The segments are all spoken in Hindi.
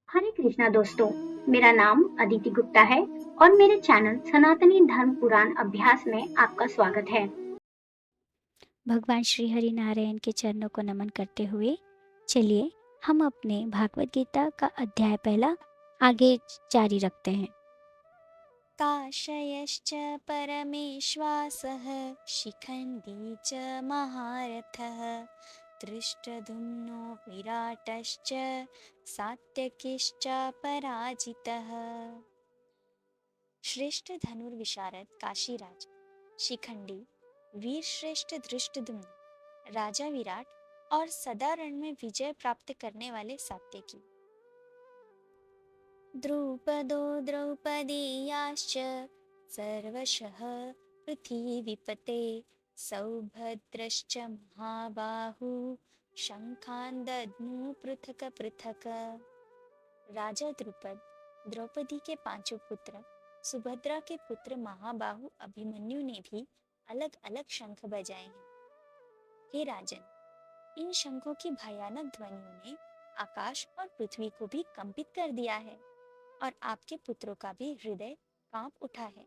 हरे कृष्णा दोस्तों, मेरा नाम अदिति गुप्ता है और मेरे चैनल सनातनी धर्म पुराण अभ्यास में आपका स्वागत है। भगवान श्री हरि नारायण के चरणों को नमन करते हुए चलिए हम अपने भागवत गीता का अध्याय पहला आगे जारी रखते हैं। काशयश्च परमेश्वासः शिखण्डी च महारथः दृष्टद्युम्नो विराटश्च सात्यकिश्च पराजितः। श्रेष्ठ धनुर्विशारद काशीराज शिखंडी, वीर श्रेष्ठ धृष्टद्युम्न, राजा विराट और सदा रण में विजय प्राप्त करने वाले सात्यकी। द्रुपदो द्रौपदीयाश्च सर्वशः पृथिवीपते सौभद्रश्च महाबाहु शंखान् दद्मु पृथक पृथक। राजा द्रुपद, द्रौपदी के पांचों पुत्र, सुभद्रा के पुत्र महाबाहु अभिमन्यु ने भी अलग अलग शंख बजाए हैं। हे राजन, इन शंखों की भयानक ध्वनियों ने आकाश और पृथ्वी को भी कंपित कर दिया है और आपके पुत्रों का भी हृदय कांप उठा है।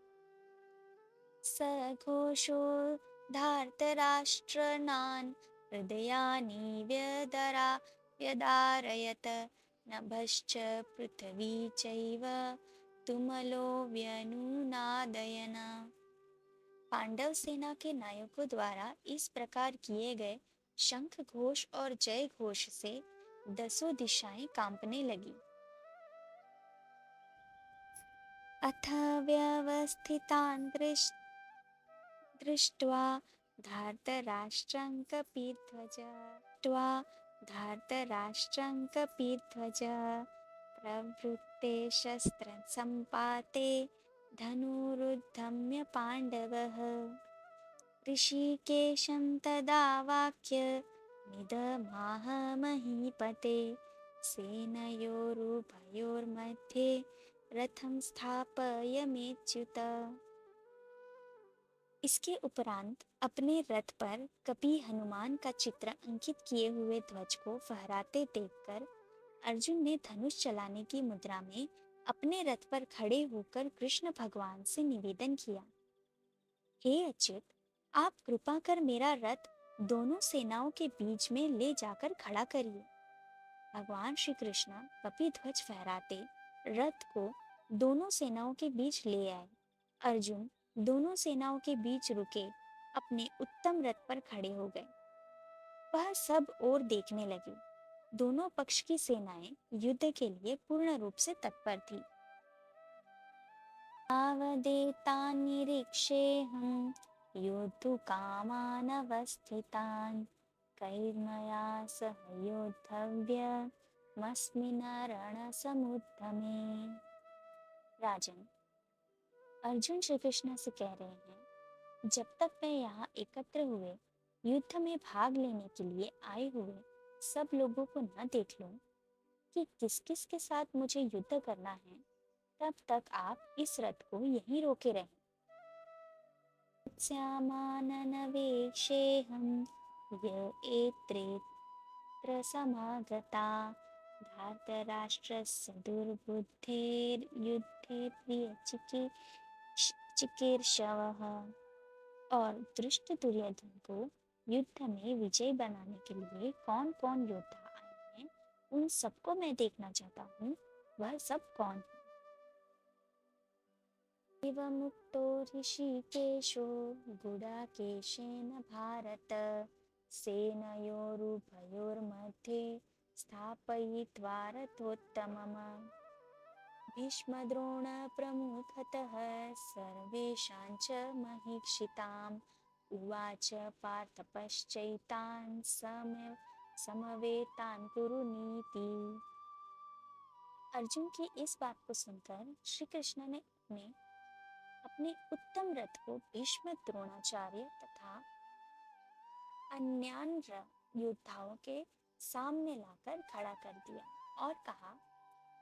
सघोषो धार्तराष्ट्रनान् हृदयानि व्यदारयत नभश्च पृथ्वी चैव तुमलो व्यनुनादयन। पांडव सेना के नायकों द्वारा इस प्रकार किए गए शंख घोष और जय घोष से दसों दिशाएं कांपने लगी। अथ व्यवस्थितान् दृष्ट्वा धार्तराष्ट्रं कपिध्वज प्रवृत्ते शस्त्रसम्पाते धनुरुद्धम्य पाण्डवः। ऋषिकेशं तदा वाक्य निदमाह महीपते सेनयोरुभयोर्मध्ये रथं स्थापयमेच्युत। इसके उपरांत अपने रथ पर कपि हनुमान का चित्र अंकित किए हुए ध्वज को फहराते देखकर अर्जुन ने धनुष चलाने की मुद्रा में अपने रथ पर खड़े होकर कृष्ण भगवान से निवेदन किया, हे अच्युत, आप कृपा कर मेरा रथ दोनों सेनाओं के बीच में ले जाकर खड़ा करिए। भगवान श्री कृष्ण कपि ध्वज फहराते रथ को दोनों सेनाओं के बीच ले आए। अर्जुन दोनों सेनाओं के बीच रुके अपने उत्तम रथ पर खड़े हो गए। वह सब ओर देखने लगे। दोनों पक्ष की सेनाएं युद्ध के लिए पूर्ण रूप से तत्पर थी। आवदेतान् निरीक्षेऽहं योद्धुकामानवस्थितान् कैर्मया सह योद्धव्यमस्मिन् रणसमुद्यमे। राजन, अर्जुन श्री कृष्ण से कह रहे हैं, जब तक मैं यहाँ एकत्र हुए युद्ध में भाग लेने के लिए आए हुए सब लोगों को न देख लूं कि किस किस के साथ मुझे युद्ध करना है, तब तक आप इस रथ को यहीं रोके रहें। स्यामाननवेक्षेऽहं य एत्रेऽत्र समागता धार्तराष्ट्रस्य दुर्बुद्धेर्युद्धे प्रियचिकीर्षवः। और दृष्ट दुर्योधन को युद्ध में विजय बनाने के लिए कौन कौन योद्धा आए हैं, उन सबको मैं देखना चाहता हूँ। वह सब कौन है? एवमुक्तो ऋषिकेशो गुडाकेशेन भारत सेनयोरुभयोर्मध्ये स्थापयित्वा रथोत्तमम्। भीष्मद्रोणप्रमुखतः सर्वेषां च महीक्षिताम् उवाच पार्थ पश्चैतान् समवेतान् कुरुनीति। अर्जुन की इस बात को सुनकर श्री कृष्ण ने अपने उत्तम रथ को भीष्म, द्रोणाचार्य तथा अन्य योद्धाओं के सामने लाकर खड़ा कर दिया और कहा,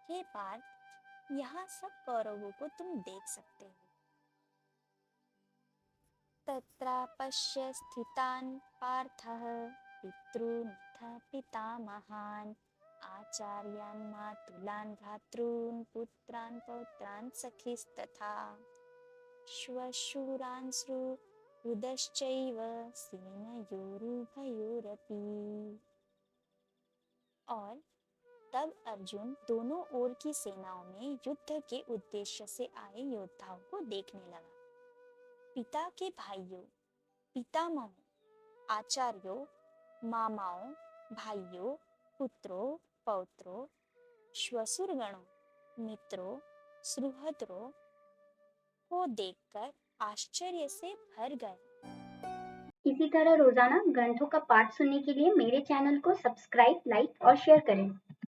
हे पार्थ, यहाँ सब कौरवों को तुम देख सकते हो। तत्रापश्य स्थितान् पार्थः पितॄनथ पितामहान् आचार्यान् मातुलान् भ्रातॄन् पुत्रान् पौत्रान् सखीस्तथा श्वशूरान् सुहृदश्चैव सेनयोरुभयोरपि। और तब अर्जुन दोनों ओर की सेनाओं में युद्ध के उद्देश्य से आए योद्धाओं को देखने लगा। पिता के भाइयों, पितामहों, आचार्यों, मामाओं, भाइयों, पुत्रों, पौत्रों, श्वशुरगणों, मित्रों, सुहृदों को देखकर आश्चर्य से भर गए। इसी तरह रोजाना ग्रंथों का पाठ सुनने के लिए मेरे चैनल को सब्सक्राइब, लाइक और शेयर करें।